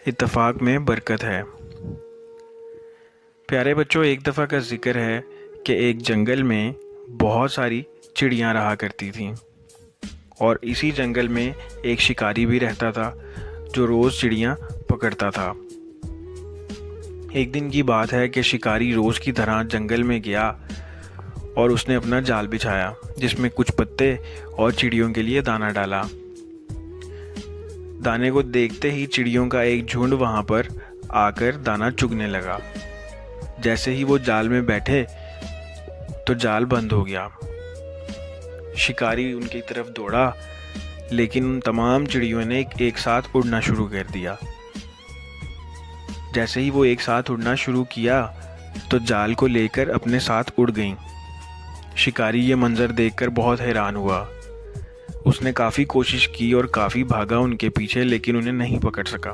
इत्तेफाक में बरकत है। प्यारे बच्चों, एक दफ़ा का ज़िक्र है कि एक जंगल में बहुत सारी चिड़ियाँ रहा करती थीं और इसी जंगल में एक शिकारी भी रहता था जो रोज़ चिड़ियाँ पकड़ता था। एक दिन की बात है कि शिकारी रोज़ की तरह जंगल में गया और उसने अपना जाल बिछाया जिसमें कुछ पत्ते और चिड़ियों के लिए दाना डाला। दाने को देखते ही चिड़ियों का एक झुंड वहाँ पर आकर दाना चुगने लगा। जैसे ही वो जाल में बैठे तो जाल बंद हो गया। शिकारी उनकी तरफ दौड़ा, लेकिन उन तमाम चिड़ियों ने एक साथ उड़ना शुरू कर दिया। जैसे ही वो एक साथ उड़ना शुरू किया तो जाल को लेकर अपने साथ उड़ गईं। शिकारी ये मंजर देखकर बहुत हैरान हुआ। उसने काफ़ी कोशिश की और काफ़ी भागा उनके पीछे, लेकिन उन्हें नहीं पकड़ सका।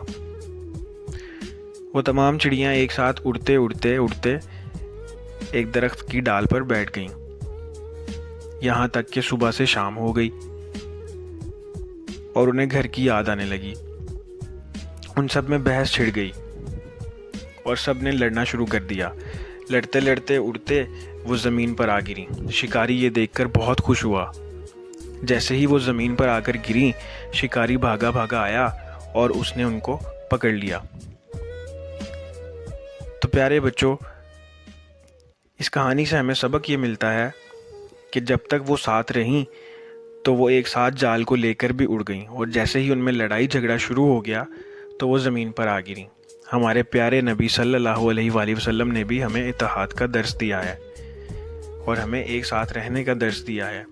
वो तमाम चिड़ियाँ एक साथ उड़ते उड़ते उड़ते एक दरख्त की डाल पर बैठ गईं। यहाँ तक कि सुबह से शाम हो गई और उन्हें घर की याद आने लगी। उन सब में बहस छिड़ गई और सब ने लड़ना शुरू कर दिया। लड़ते लड़ते उड़ते वो ज़मीन पर आ गिरी। शिकारी ये देखकर बहुत खुश हुआ। जैसे ही वो ज़मीन पर आकर गिरी, शिकारी भागा भागा आया और उसने उनको पकड़ लिया। तो प्यारे बच्चों, इस कहानी से हमें सबक ये मिलता है कि जब तक वो साथ रहीं तो वो एक साथ जाल को लेकर भी उड़ गईं, और जैसे ही उनमें लड़ाई झगड़ा शुरू हो गया तो वो ज़मीन पर आ गिरी। हमारे प्यारे नबी सल्लल्लाहु अलैहि वसल्लम ने भी हमें इत्तेहाद का दर्स दिया है और हमें एक साथ रहने का दर्स दिया है।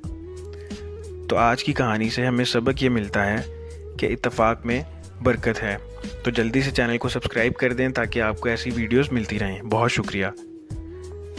तो आज की कहानी से हमें सबक ये मिलता है कि इत्तेफाक में बरकत है। तो जल्दी से चैनल को सब्सक्राइब कर दें ताकि आपको ऐसी वीडियोस मिलती रहें। बहुत शुक्रिया।